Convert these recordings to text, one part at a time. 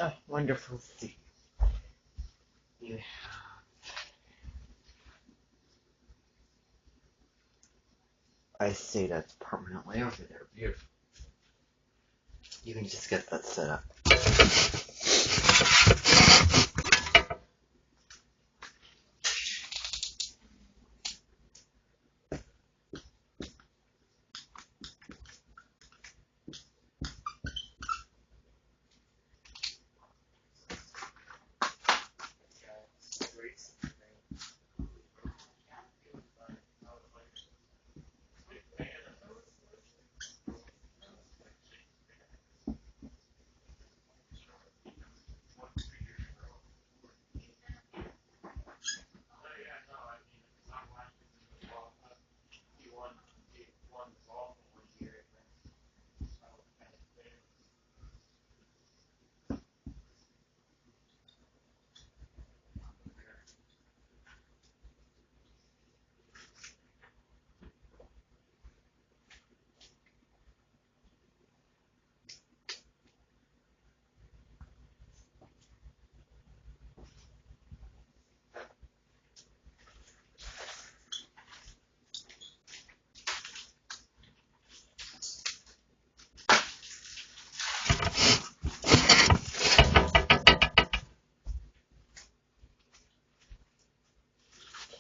Oh, wonderful to see you have. I see that's permanently over there. Beautiful. You can just get that set up.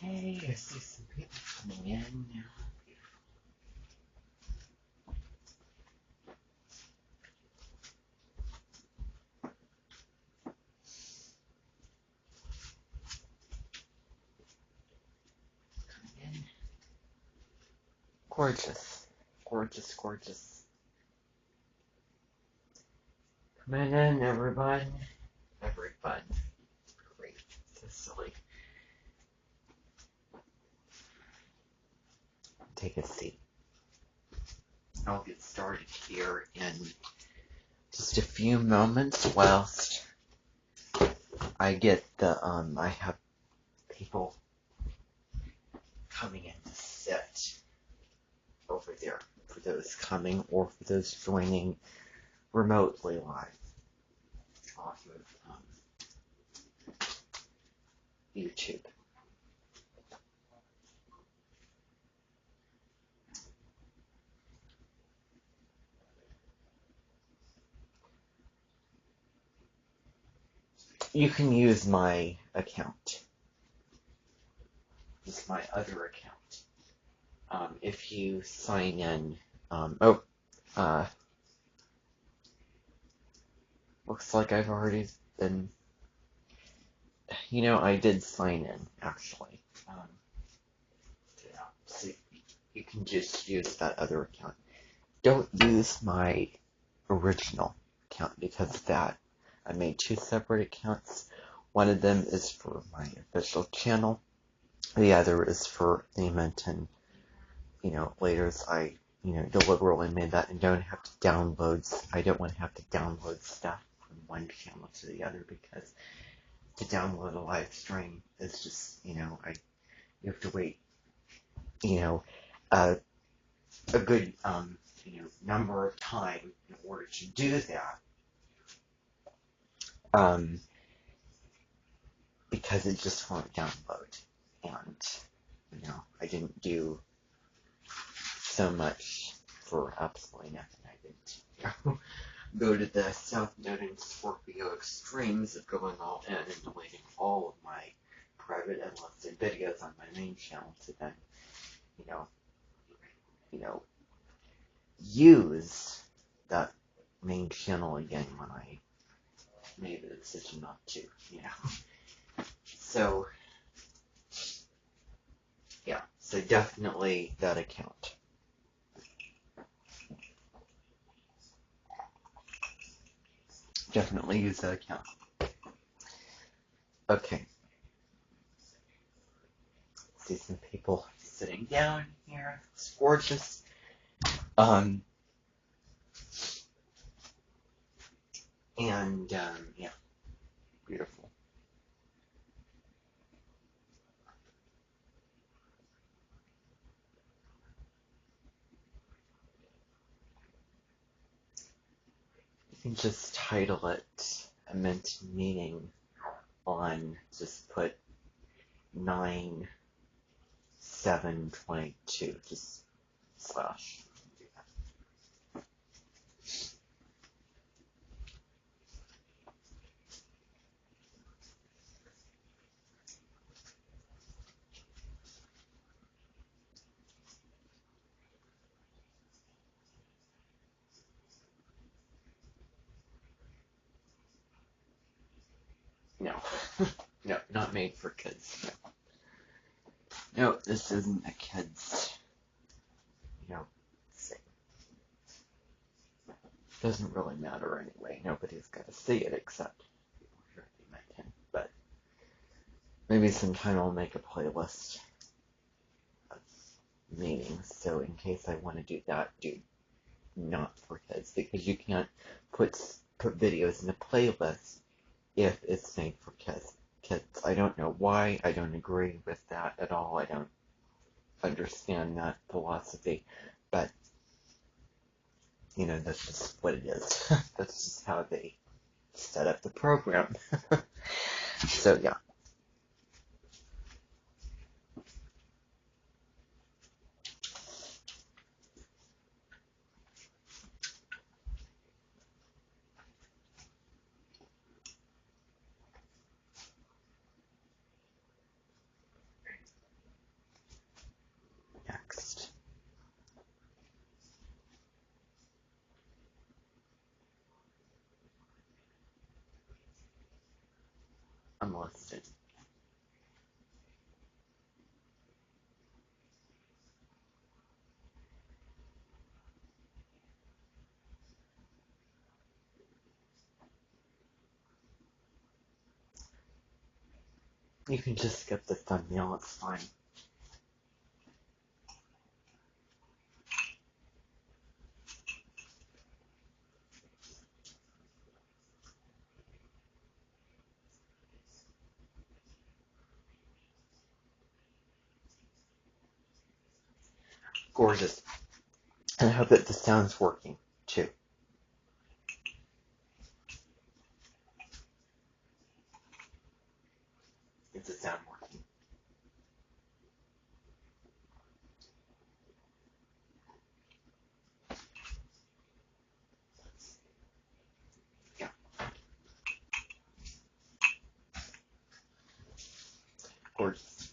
Okay, I see some people coming in now. Coming in. Gorgeous. Gorgeous, gorgeous. Coming in, everyone. Everyone. Great. So silly. Take a seat. I'll get started here in just a few moments whilst I get I have people coming in to sit over there for those coming or for those joining remotely live off of YouTube. You can use my account, just my other account. If you sign in, looks like I've already been, I did sign in, actually. So you can just use that other account. Don't use my original account because of that. I made two separate accounts. One of them is for my official channel. The other is for the Amenten. Later I, deliberately made that and don't have to download. I don't want to have to download stuff from one channel to the other because to download a live stream is just, you have to wait, a good, number of time in order to do that. Because it just won't download. And, I didn't do so much for absolutely nothing. I didn't go to the South Node and Scorpio extremes of going all in and deleting all of my private and listed videos on my main channel to then, use that main channel again when I made the decision not to, So, yeah, so definitely that account. Definitely use that account. Okay. See some people sitting down here. It's gorgeous. Yeah, beautiful. You can just title it Amenten meeting on, just put 9/7/22, just slash. No, no, not made for kids. No, this isn't a kid's, thing. Doesn't really matter anyway. Nobody's got to see it except people here at the Amenten. But maybe sometime I'll make a playlist of meetings. So in case I want to do that, do not for kids, because you can't put videos in a playlist if it's made for kids. I don't know why. I don't agree with that at all. I don't understand that philosophy, but that's just what it is. That's just how they set up the program. So yeah. Next. Unlisted. You can just skip the thumbnail, it's fine. Gorgeous. And I hope that the sound's working, too. Is the sound working? Yeah. Gorgeous.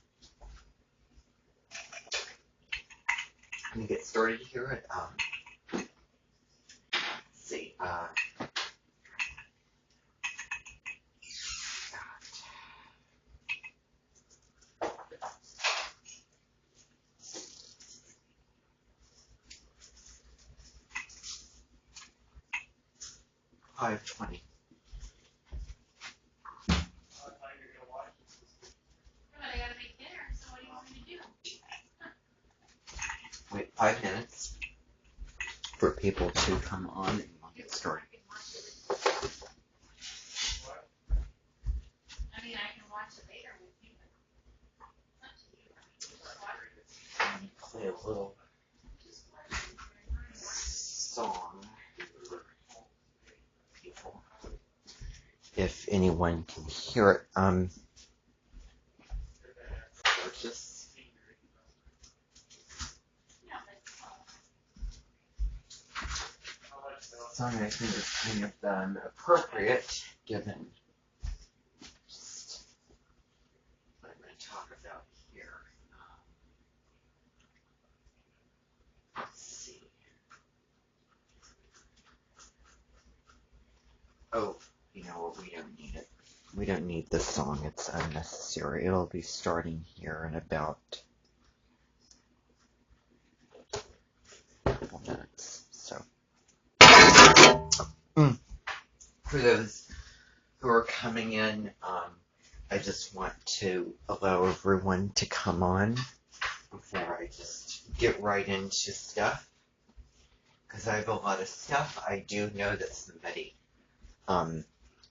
I'm gonna get started here at, let's see, 5:20. Wait 5 minutes for people to come on and we'll get started. Play a little song for people, if anyone can hear it. Just song I think is kind of appropriate given just what I'm going to talk about here. Let's see. Oh, you know what? We don't need it. We don't need this song. It's unnecessary. It'll be starting here in about a couple minutes. So, for those who are coming in, I just want to allow everyone to come on before I just get right into stuff, because I have a lot of stuff. I do know that somebody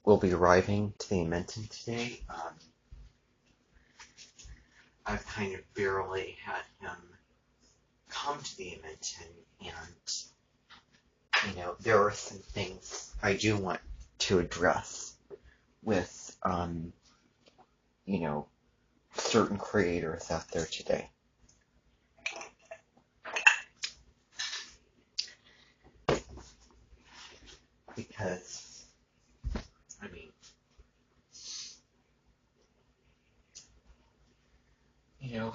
will be arriving to the Amenten today. I've kind of barely had him come to the Amenten, and there are some things I do want to address with, you know, certain creators out there today. Because, I mean, you know,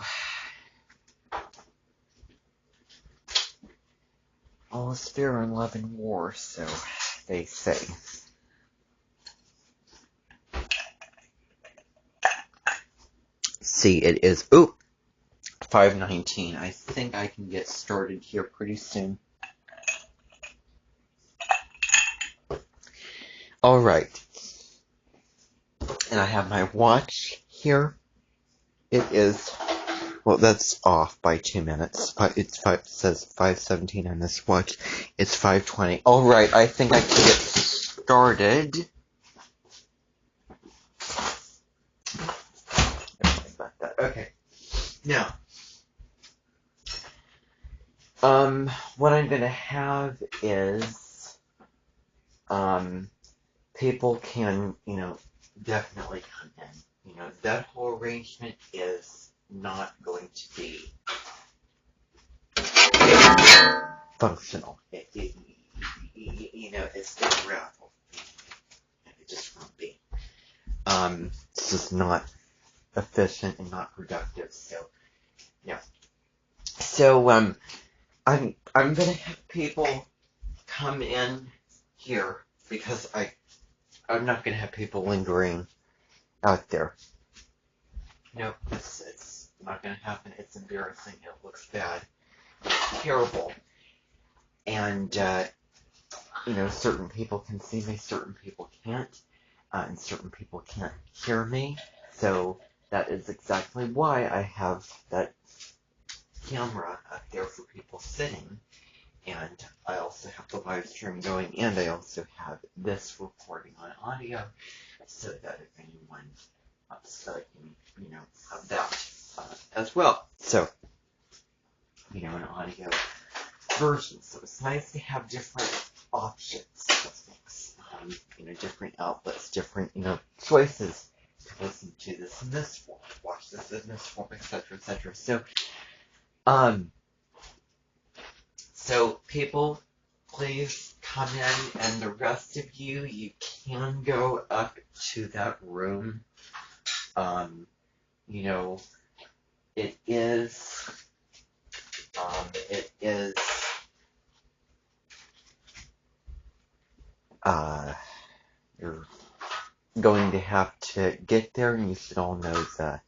all is fear and love and war, so they say. See, it is, 5:19. I think I can get started here pretty soon. Alright. And I have my watch here. It is, well, that's off by 2 minutes. It says 5:17 on this watch. It's 5:20. Alright, I think I can get started. Okay. Now, what I'm gonna have is, people can, definitely come in. That whole arrangement is not going to be functional. It's unraveled. It just won't be. It's just not efficient and not productive. So, yeah. So, I'm gonna have people come in here because I'm not gonna have people lingering out there. No, it's not gonna happen. It's embarrassing. It looks bad. It's terrible. And, certain people can see me, certain people can't, and certain people can't hear me. So that is exactly why I have that camera up there for people sitting. And I also have the live stream going, and I also have this recording on audio, so that if anyone so I can, have that as well. So, an audio version. So it's nice to have different options of things, different outlets, different, choices to listen to this in this form, watch this in this form, etc., etc. So people, please come in, and the rest of you can go up to that room. It is, you're going to have to get there, and you should all know that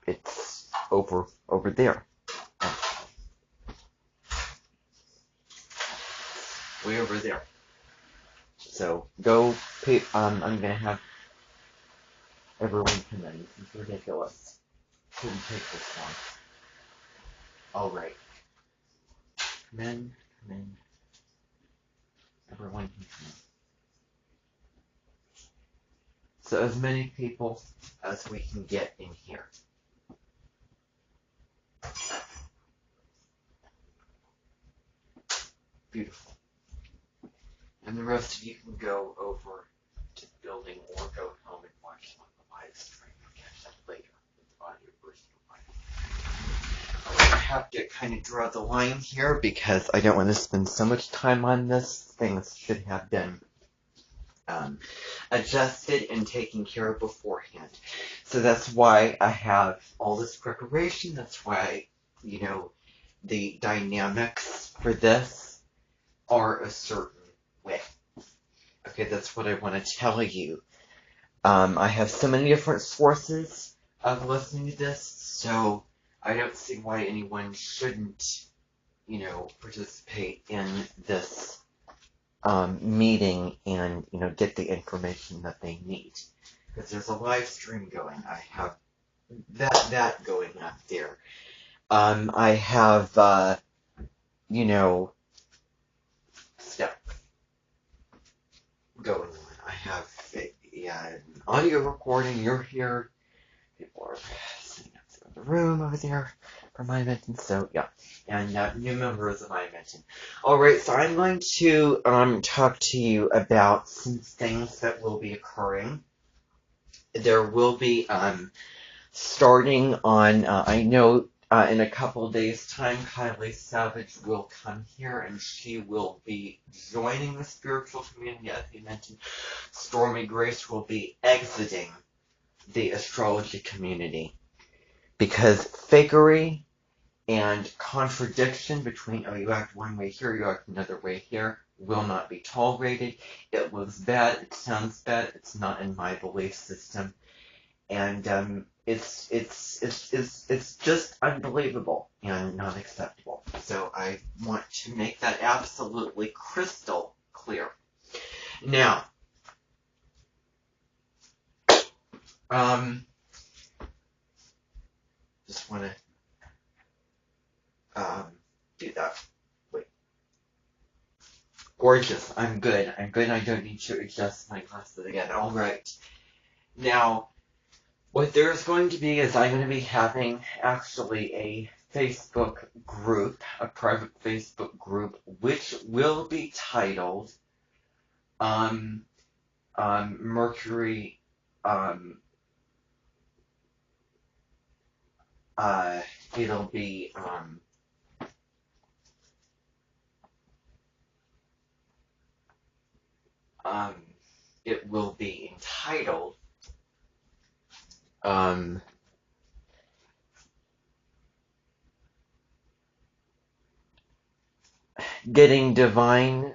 it's over there. Way over there. So go. I'm gonna have everyone come in. This is ridiculous. Shouldn't take this long. All right. Come in. Everyone can come in. So as many people as we can get in here. Beautiful. And the rest of you can go over to the building or go home and watch on the live stream. I'll catch that later with the audio version of live. I have to kind of draw the line here because I don't want to spend so much time on this. Things should have been adjusted and taken care of beforehand. So that's why I have all this preparation. That's why, the dynamics for this are a certain way. Okay, that's what I want to tell you. I have so many different sources of listening to this, so I don't see why anyone shouldn't, participate in this meeting and, get the information that they need. Because there's a live stream going. I have that going up there. I have, stuff going on. I have an audio recording. You're here. People are sitting up there in the room over there. from Amenten. So yeah, and new members of Amenten. All right, so I'm going to talk to you about some things that will be occurring. There will be starting on I know. In a couple days' time, Kylie Savage will come here and she will be joining the spiritual community, as you mentioned. Stormy Grace will be exiting the astrology community because fakery and contradiction between, oh, you act one way here, you act another way here, will not be tolerated. It looks bad, it sounds bad, it's not in my belief system. And it's just unbelievable and not acceptable. So I want to make that absolutely crystal clear. Now, just want to do that. Wait. Gorgeous. I'm good. I don't need to adjust my glasses again. All right. Now, what there's going to be is I'm going to be having actually a Facebook group, a private Facebook group, which will be titled Mercury, it'll be, it will be entitled, Getting Divine,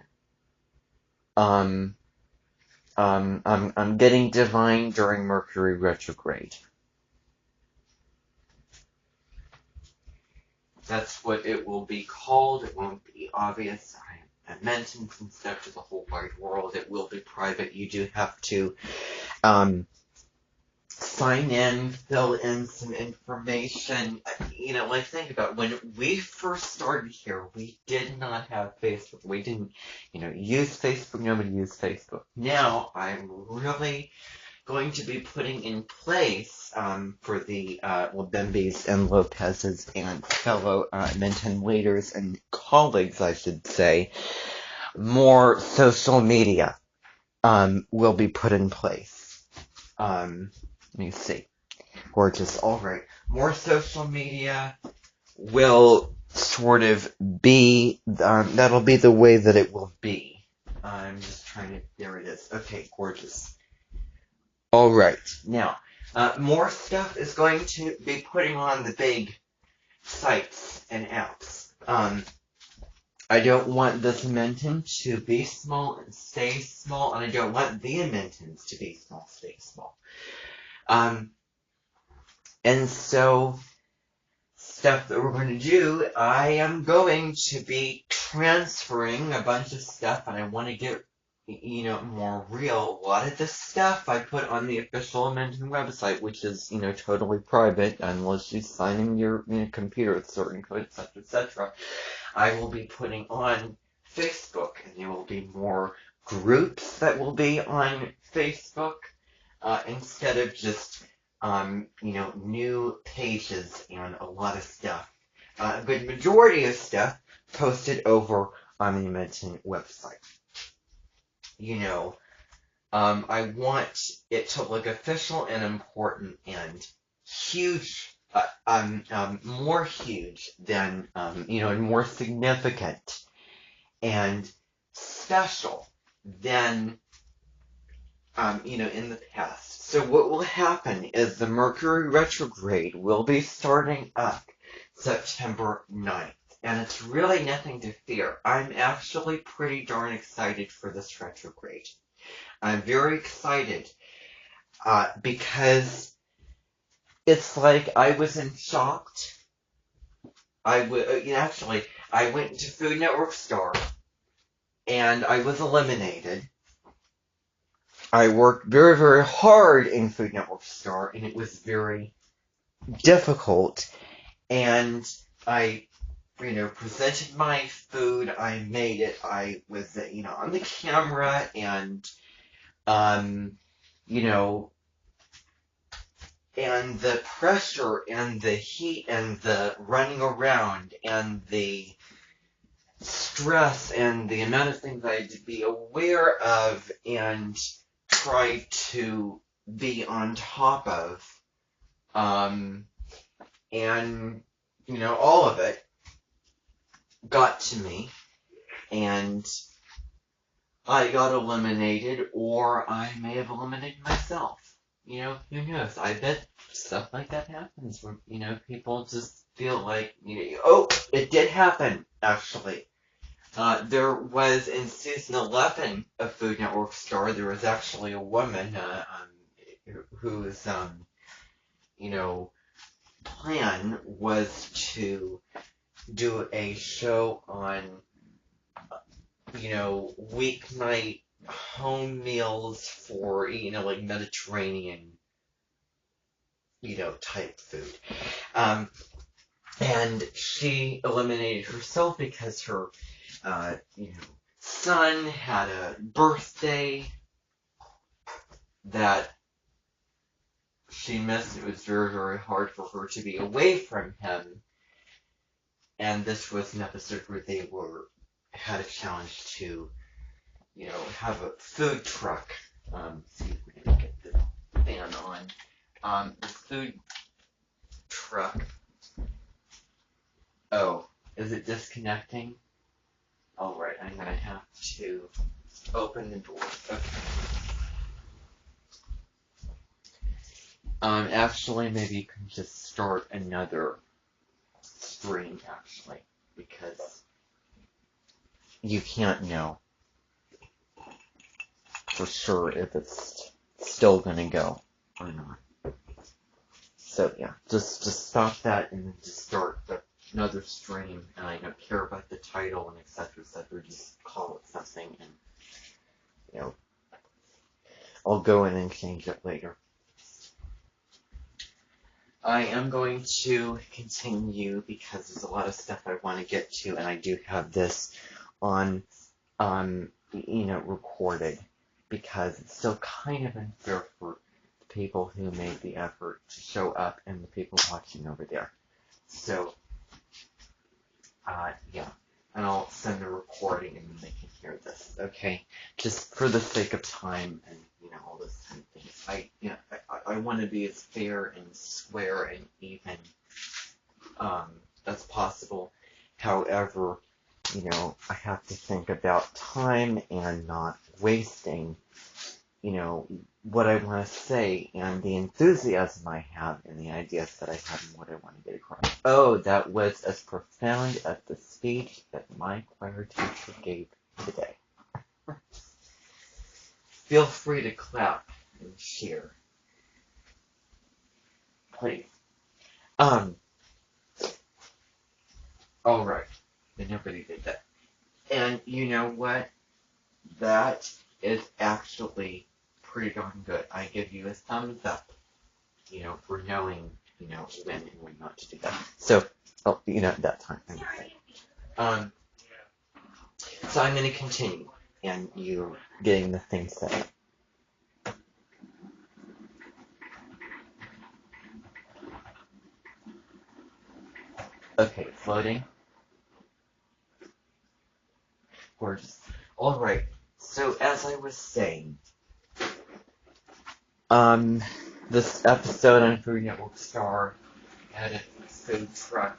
I'm Getting Divine During Mercury Retrograde. That's what it will be called. It won't be obvious. I mentioned some stuff to the whole wide world. It will be private. You do have to sign in, fill in some information. You know, like think about it. When we first started here, we did not have Facebook. We didn't, use Facebook. Nobody used Facebook. Now I'm really going to be putting in place for the Bembes and Lopez's and fellow Amenten leaders and colleagues, I should say, more social media will be put in place. Let me see. Gorgeous. All right. More social media will sort of be, that'll be the way that it will be. I'm just trying to, there it is. Okay, gorgeous. All right. Now, more stuff is going to be putting on the big sites and apps. I don't want this Amenten to be small and stay small, and I don't want the Amentens to be small, stay small. And so, stuff that we're going to do, I am going to be transferring a bunch of stuff, and I want to get more real. A lot of this stuff I put on the official Amenten website, which is, totally private, unless you sign in your computer with certain code, etc., etc. I will be putting on Facebook, and there will be more groups that will be on Facebook, instead of just, new pages and a lot of stuff. A good majority of stuff posted over on the Amenten website. I want it to look official and important and huge, more huge than, and more significant and special than, in the past. So what will happen is the Mercury retrograde will be starting up September 9th. And it's really nothing to fear. I'm actually pretty darn excited for this retrograde. I'm very excited because it's like I was in shock. I went to Food Network Star and I was eliminated. I worked very, very hard in Food Network Star and it was very difficult. And I presented my food, I made it, I was, on the camera, and, and the pressure and the heat and the running around and the stress and the amount of things I had to be aware of and try to be on top of, and all of it got to me, and I got eliminated, or I may have eliminated myself. Who knows? I bet stuff like that happens where, people just feel like, oh, it did happen, actually. There was in season 11 of Food Network Star, there was actually a woman whose, plan was to do a show on, weeknight home meals for, like Mediterranean, type food. And she eliminated herself because her, son had a birthday that she missed. It was very, very hard for her to be away from him. And this was an episode where they had a challenge to, have a food truck. See if we can get the fan on. The food truck. Oh, is it disconnecting? Alright, I'm gonna have to open the door. Okay. Actually, maybe you can just start another stream, actually, because you can't know for sure if it's still gonna go or not. So yeah, just stop that and then just start another stream, and I don't care about the title and etc., just call it something, and I'll go in and change it later. I am going to continue because there's a lot of stuff I want to get to, and I do have this on, recorded, because it's still kind of unfair for the people who made the effort to show up and the people watching over there. So, yeah, and I'll send the recording and then they can hear this, okay? Just for the sake of time and, all those kind of things. I want to be as fair and square and even as possible. However, I have to think about time and not wasting, what I want to say and the enthusiasm I have and the ideas that I have and what I want to get across. Oh, that was as profound as the speech that my choir teacher gave today. Feel free to clap and cheer. Please. Alright. Nobody did that. And you know what? That is actually pretty darn good. I give you a thumbs up, for knowing, when and when not to do that. So, that time. So I'm going to continue, and you're getting the thing set up. Okay, floating. Gorgeous. Alright, so as I was saying, this episode on Food Network Star had a food truck,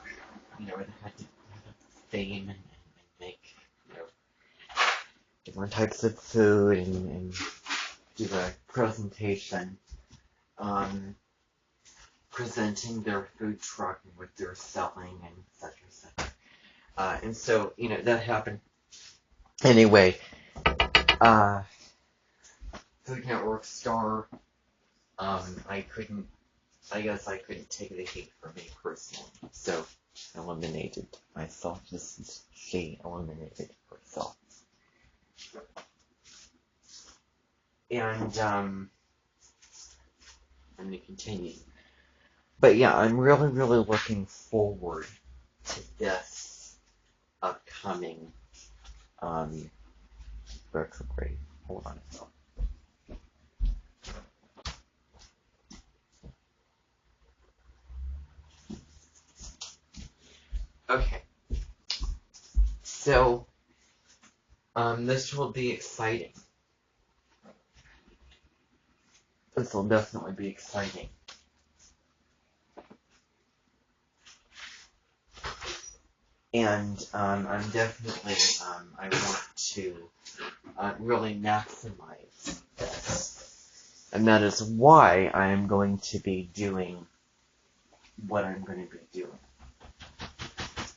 it had to have fame and make, different types of food and do a presentation, presenting their food truck and what they're selling and etc., etc. And so, that happened. Anyway, Food Network Star, I guess I couldn't take the heat for me personally, so eliminated myself, just as she eliminated herself. And, I'm going to continue. But yeah, I'm really, really looking forward to this upcoming, retrograde. Hold on a second. So, this will be exciting. This will definitely be exciting. And I'm definitely, I want to really maximize this. And that is why I am going to be doing what I'm going to be doing.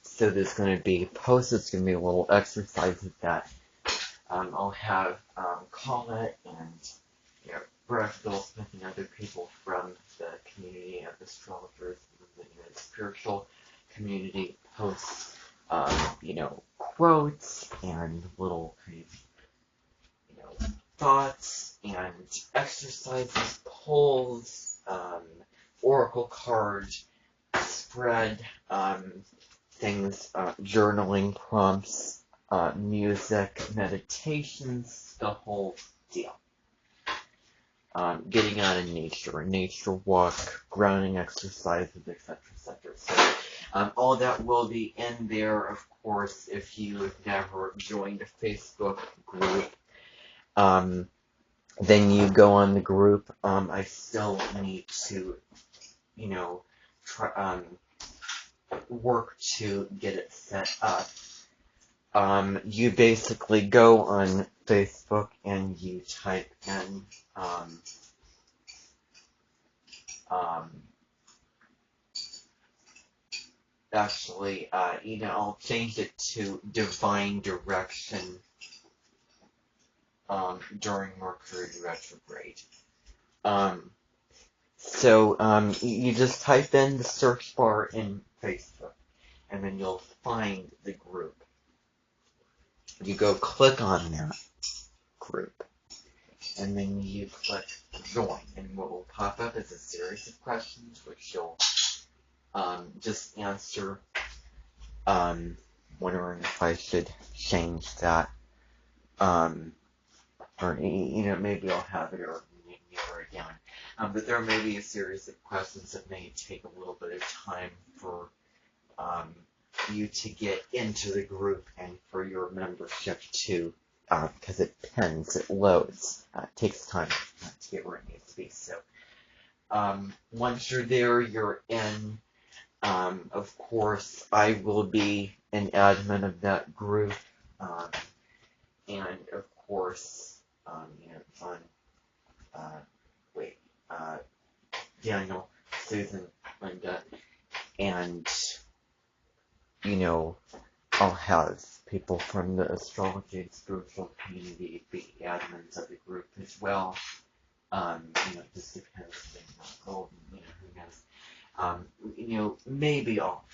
So there's going to be posts, it's going to be a little exercises that I'll have Colette and Brett Goldsmith and other people from the community of astrologers and the spiritual community post quotes and little kind of, thoughts and exercises, polls, oracle card, spread, things, journaling prompts, music, meditations, the whole deal. Getting out in nature, a nature walk, grounding exercises, etc., etc. So, all that will be in there, of course, if you have never joined a Facebook group. Then you go on the group. I still need to, try, work to get it set up. You basically go on Facebook and you type in, actually, I'll change it to Divine Direction during Mercury retrograde. So you just type in the search bar in Facebook, and then you'll find the group. You go click on that group, and then you click join, and what will pop up is a series of questions which you'll just answer. Wondering if I should change that, or maybe I'll have it or narrow it down. But there may be a series of questions that may take a little bit of time for you to get into the group and for your membership to, because it pins, it loads, it takes time to get where it needs to be. So once you're there, you're in. Of course, I will be an admin of that group, and of course, Daniel, Susan, Linda, and I'll have people from the astrology and spiritual community be admins of the group as well. Just depends. Who knows? Maybe all.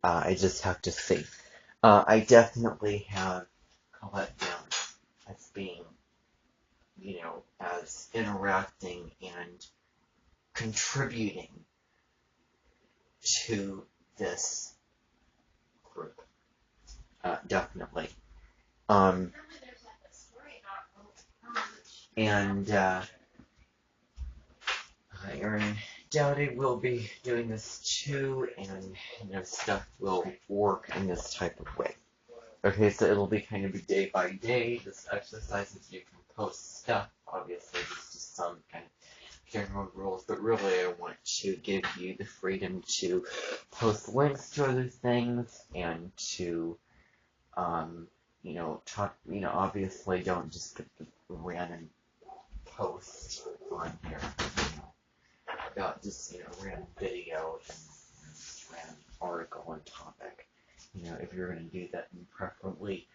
I just have to see. I definitely have Colette down as being, as interacting and contributing to this group. Definitely. And I doubt it will be doing this too, and stuff will work in this type of way. Okay, so it'll be kind of a day by day. This exercises you can post stuff. Obviously, there's just some kind of general rules, but really, I want to give you the freedom to post links to other things and to, talk. Obviously, don't just put the random post on here. About just, random video and random article on topic. If you're going to do that, then preferably,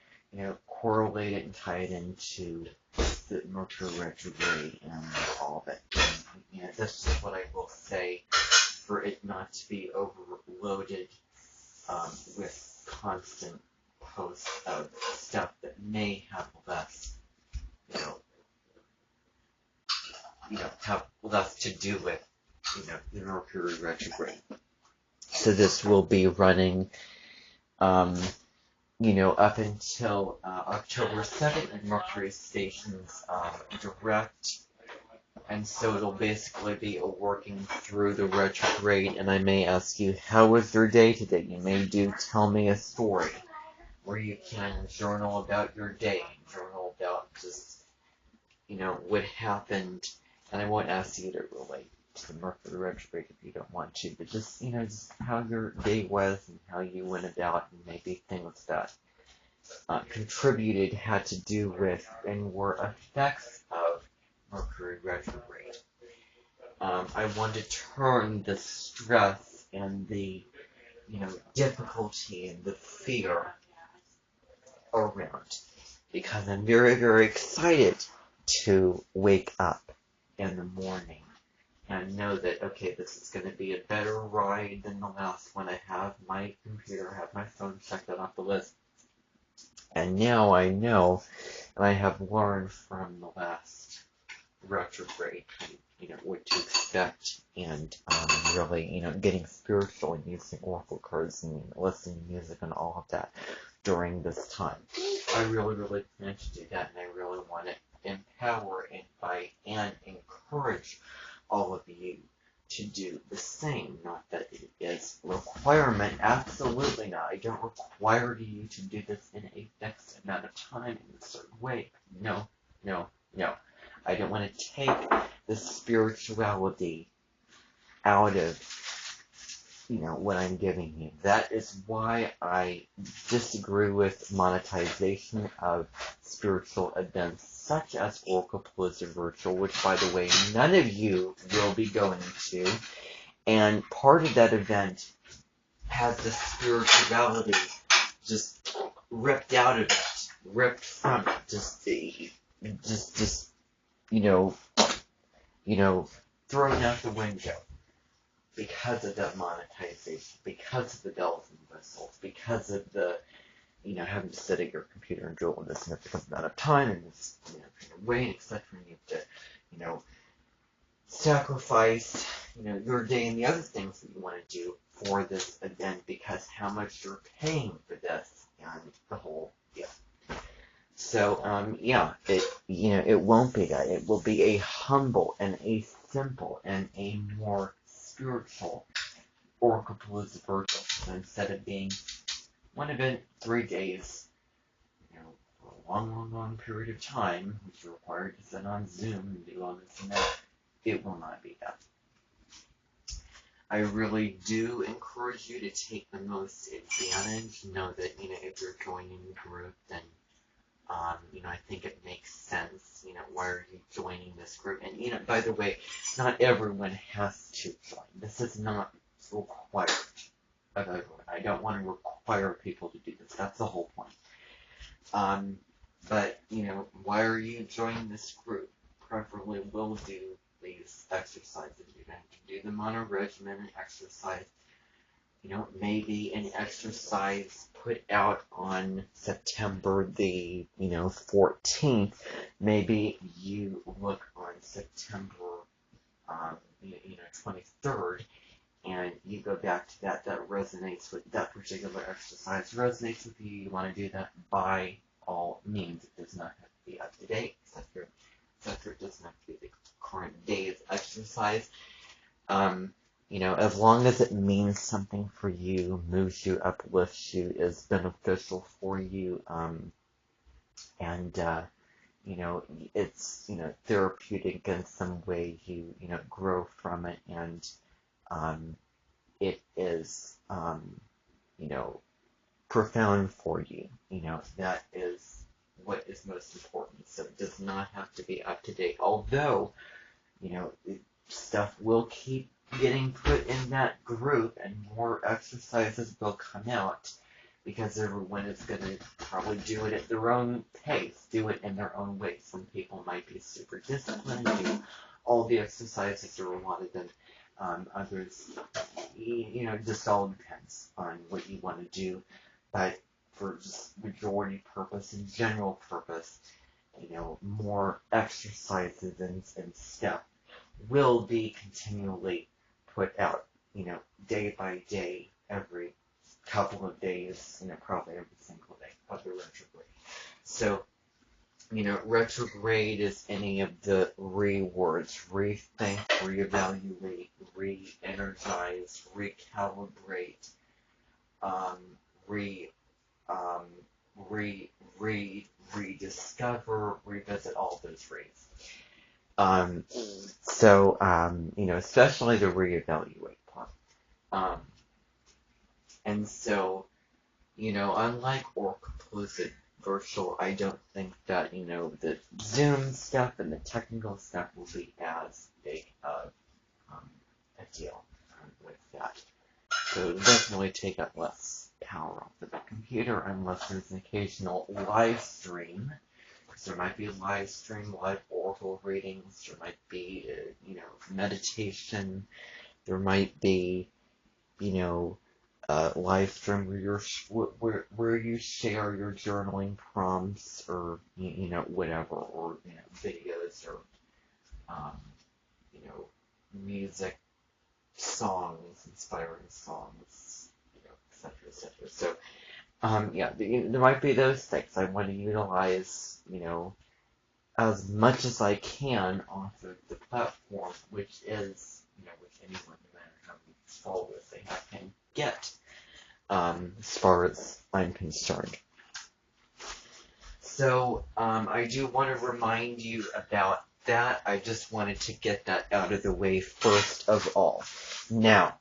correlate it and tie it into the Mercury retrograde and all of it. That's just what I will say for it not to be overloaded with constant posts of stuff that may have less, have less to do with the Mercury retrograde. So this will be running, up until October 2nd, and Mercury stations direct And so it'll basically be a working through the retrograde, and I may ask you, how was your day today? You may tell me a story where you can journal about your day, journal about just, what happened. And I won't ask you to relate to the Mercury retrograde if you don't want to, but just how your day was and how you went about, and maybe things that contributed, had to do with, and were effects of Mercury retrograde. I want to turn the stress and the, difficulty and the fear around, because I'm very, very excited to wake up in the morning and know that, okay, this is going to be a better ride than the last one. I have my computer, I have my phone, checked that off the list. And now I know, and I have learned from the last retrograde, what to expect, and really, getting spiritual and using oracle cards and listening to music and all of that during this time. I really, really plan to do that, and I really want to empower, invite, and encourage all of you to do the same. Not that it is a requirement, absolutely not. I don't require you to do this in a fixed amount of time in a certain way. No, no, no. I don't want to take the spirituality out of, what I'm giving you. That is why I disagree with monetization of spiritual events such as Oracle Blizzard Virtual, which, by the way, none of you will be going to. And part of that event has the spirituality just ripped out of it, ripped from it, just thrown out the window because of that monetization, because of the bells and whistles, because of the, having to sit at your computer and do it with a significant amount of time and this, kind of way, etc. You have to, sacrifice, your day and the other things that you want to do for this event, because how much you're paying for this and the whole deal. So, it won't be that. It will be a humble and a simple and a more spiritual Oracle Blizzard Virtual. So instead of being one event, 3 days, for a long, long, long period of time, which you're required to sit on Zoom and do all this and that, it will not be that. I really do encourage you to take the most advantage. Know that, if you're joining the group, then I think it makes sense. Why are you joining this group? And, by the way, not everyone has to join. This is not required of everyone. I don't want to require people to do this. That's the whole point. But, why are you joining this group? Preferably will do these exercises. You're going to do them on a regimen and exercise. Maybe an exercise put out on September the, 14th. Maybe you look on September, 23rd, and you go back to that resonates with that particular exercise, resonates with you. You want to do that by all means. It does not have to be up to date, etc. It doesn't have to be the current day's exercise. As long as it means something for you, moves you, uplifts you, is beneficial for you, and it's, therapeutic in some way, you grow from it, and it is, profound for you. That is what is most important. So it does not have to be up to date, although, stuff will keep getting put in that group, and more exercises will come out, because everyone is going to probably do it at their own pace, do it in their own way. Some people might be super disciplined, do all the exercises, or a lot of them. Others, just all depends on what you want to do. But for just majority purpose and general purpose, more exercises and stuff will be continually put out, day by day, every couple of days, probably every single day of the retrograde. So Retrograde is any of the words: rethink, reevaluate, re-energize, recalibrate, um, re, um, rediscover, revisit, all those reads. Especially the reevaluate part. And so, unlike Oracle Closed Virtual, I don't think that, the Zoom stuff and the technical stuff will be as big of a deal with that. So it'll definitely take up less power off of the computer unless there's an occasional live stream. Because there might be a live stream, live Oracle readings, there might be, meditation, there might be, live stream where you share your journaling prompts or whatever, or videos, or music, songs, inspiring songs, etc., etc. So there might be those things. I want to utilize as much as I can off of the platform, which is which anyone, no matter how many followers they have, can get, as far as I'm concerned. So I do want to remind you about that. I just wanted to get that out of the way first of all. Now,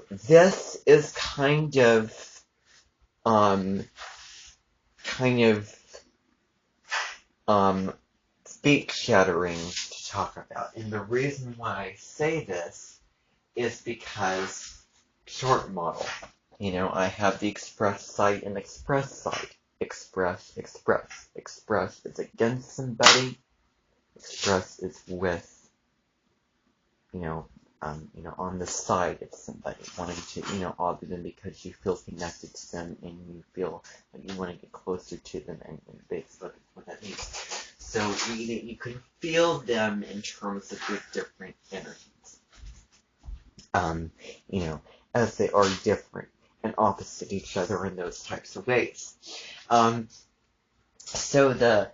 this is kind of speech shattering to talk about. And the reason why I say this is because short model. I have the express site and express site. Express is against somebody. Express is with, on the side of somebody, wanting to, honor them because you feel connected to them and you feel like you want to get closer to them, and basically what that means. So you can feel them in terms of their different energies, as they are different and opposite each other in those types of ways. So the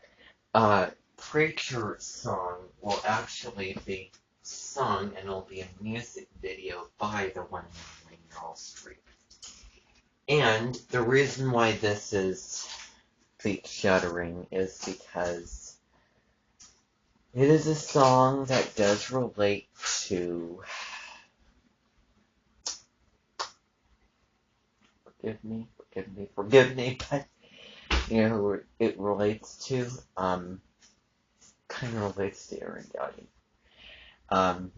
Preacher song will actually be sung, and it'll be a music video by the one and only Meryl Streep. And the reason why this is feet-shattering is because it is a song that does relate to, forgive me, but, it relates to, kind of relates to Aaron Dowdy.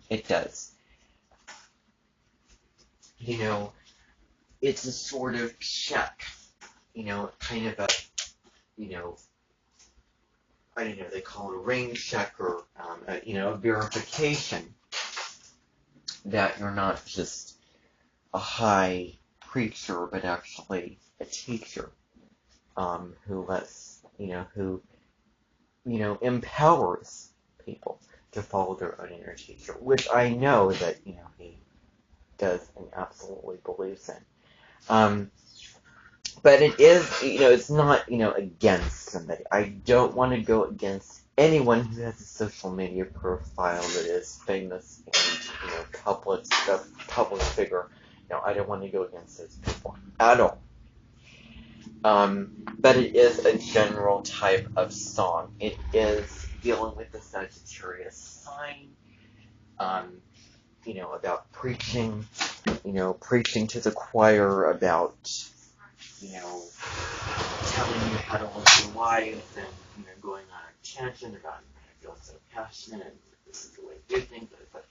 It does. It's a sort of check, kind of a, I don't know, they call it a rain check, or, a verification that you're not just a high preacher, but actually a teacher, who lets, who, empowers people to follow their own inner teacher, which I know that, he does and absolutely believes in. But it is, it's not, against somebody. I don't want to go against anyone who has a social media profile that is famous and, public figure. I don't want to go against those people at all. But it is a general type of song. It is dealing with the Sagittarius sign, about preaching, preaching to the choir, about, telling you how to live your life, and, going on a tangent about, I feel so passionate, and this is the way to do things, etc.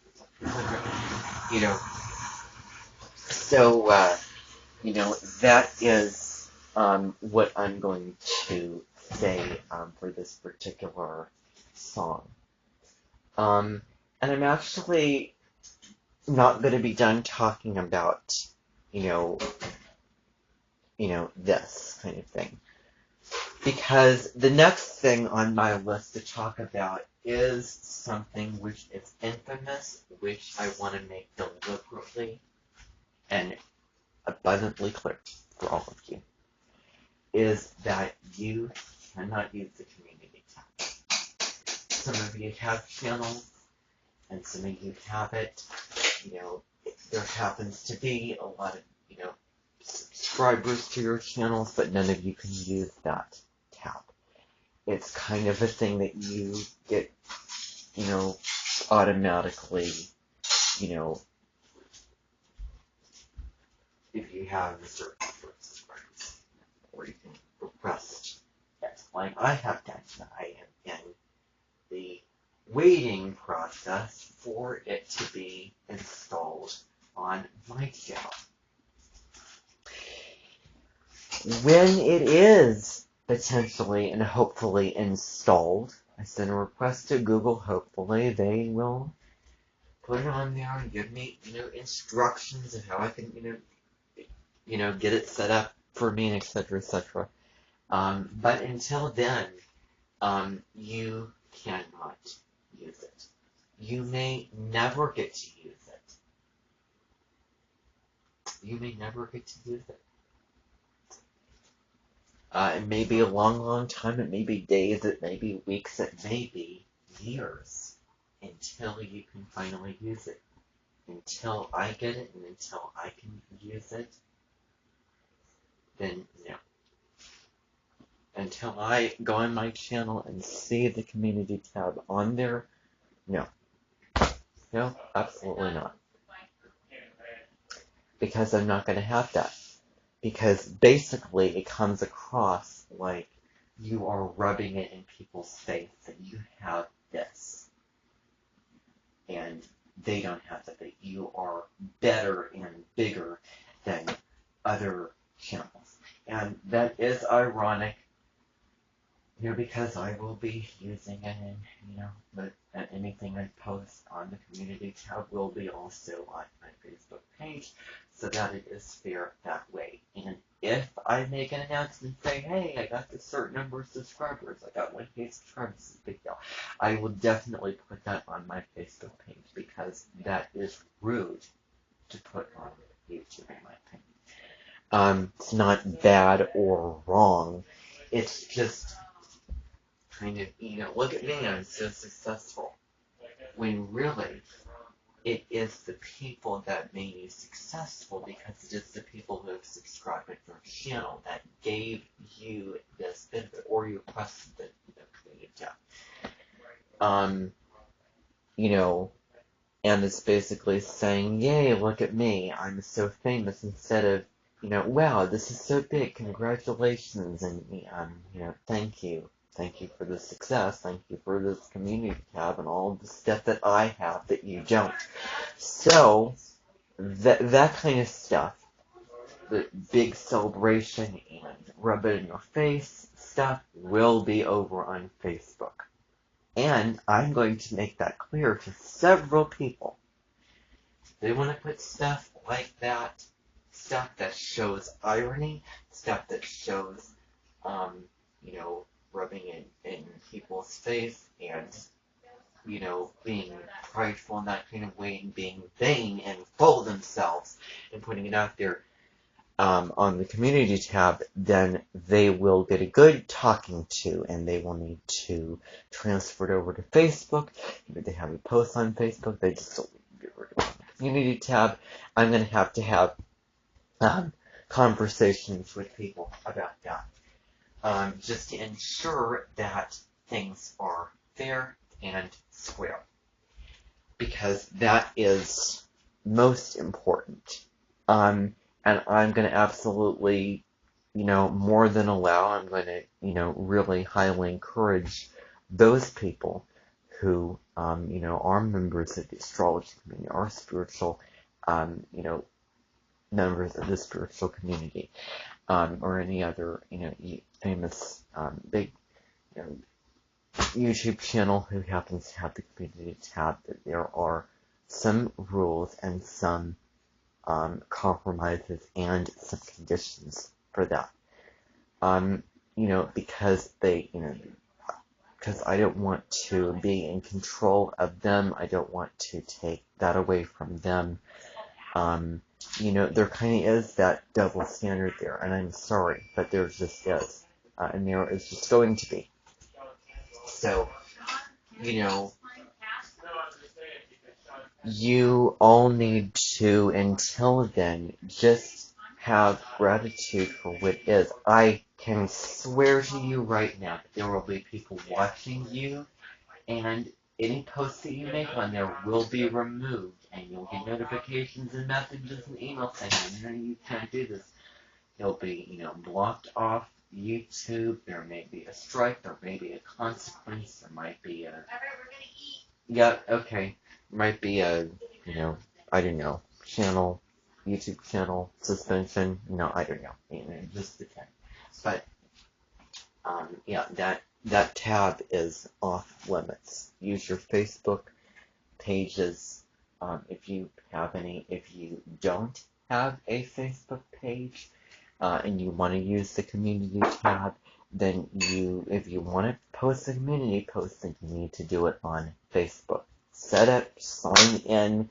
So, that is what I'm going to say for this particular song. And I'm actually not going to be done talking about, this kind of thing. Because the next thing on my list to talk about is something which is infamous, which I want to make deliberately and abundantly clear for all of you. is that you cannot use the community tab. Some of you have channels, and some of you have it. There happens to be a lot of, subscribers to your channels, but none of you can use that tab. It's kind of a thing that you get, automatically, if you have a certain number of subscribers, or you can request it. Like I have done, I am in the waiting process for it to be installed on my channel. When it is potentially and hopefully installed, I send a request to Google. Hopefully they will put it on there and give me, instructions of how I can, get it set up for me, and etc., etc. But until then, you cannot use it. You may never get to use it. You may never get to use it. It may be a long, long time. It may be days. It may be weeks. It may be years until you can finally use it. Until I get it and until I can use it, then no. Until I go on my channel and see the community tab on there, no. No, absolutely not. Because I'm not going to have that. Because basically it comes across like you are rubbing it in people's face that you have this. And they don't have that. That you are better and bigger than other channels. And that is ironic. Because I will be using it, and but anything I post on the community tab will be also on my Facebook page, so that it is fair that way. And if I make an announcement and say, hey, I got this certain number of subscribers, I got 1K subscribers, this is a big deal, I will definitely put that on my Facebook page, because that is rude to put on YouTube, in my opinion. It's not bad or wrong, it's just kind of, look at me, I'm so successful. When really, it is the people that made you successful, because it is the people who have subscribed to your channel that gave you this benefit, or you requested the community tab. And it's basically saying, yay, look at me, I'm so famous, instead of, wow, this is so big, congratulations, and, thank you. Thank you for the success. Thank you for this community tab and all the stuff that I have that you don't. So, that kind of stuff, the big celebration and rub it in your face stuff, will be over on Facebook. And I'm going to make that clear to several people. If they want to put stuff like that, stuff that shows irony, stuff that shows, rubbing it in people's face and, being prideful in that kind of way and being vain and full of themselves and putting it out there on the community tab, then they will get a good talking to, and they will need to transfer it over to Facebook. If they have a post on Facebook, they just get rid of the community tab. I'm going to have conversations with people about that. Just to ensure that things are fair and square. Because that is most important. And I'm going to absolutely, more than allow, I'm going to, really highly encourage those people who, are members of the astrology community, are spiritual, members of the spiritual community, or any other, famous, big, YouTube channel who happens to have the community tab, that there are some rules and some compromises and some conditions for that. Because they, because I don't want to be in control of them. I don't want to take that away from them. there kind of is that double standard there, and I'm sorry, but there just is. And there is just going to be. So, you all need to, until then, just have gratitude for what is. I can swear to you right now that there will be people watching you, and any posts that you make on there will be removed, and you'll get notifications and messages and emails saying, you can't do this. You'll be, blocked off YouTube. There may be a strike. There may be a consequence. There might be a... Yeah, okay. Might be a, I don't know, YouTube channel suspension. No, I don't know. Just pretend. But, yeah, that tab is off limits. Use your Facebook pages, if you have any. If you don't have a Facebook page, and you want to use the community tab, then if you want to post a community post, then you need to do it on Facebook. Set up, sign in.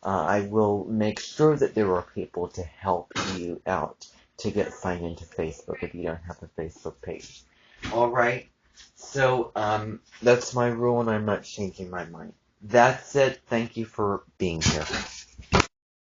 I will make sure that there are people to help you out to get signed into Facebook if you don't have a Facebook page. Alright, so that's my rule and I'm not changing my mind. That's it. Thank you for being here.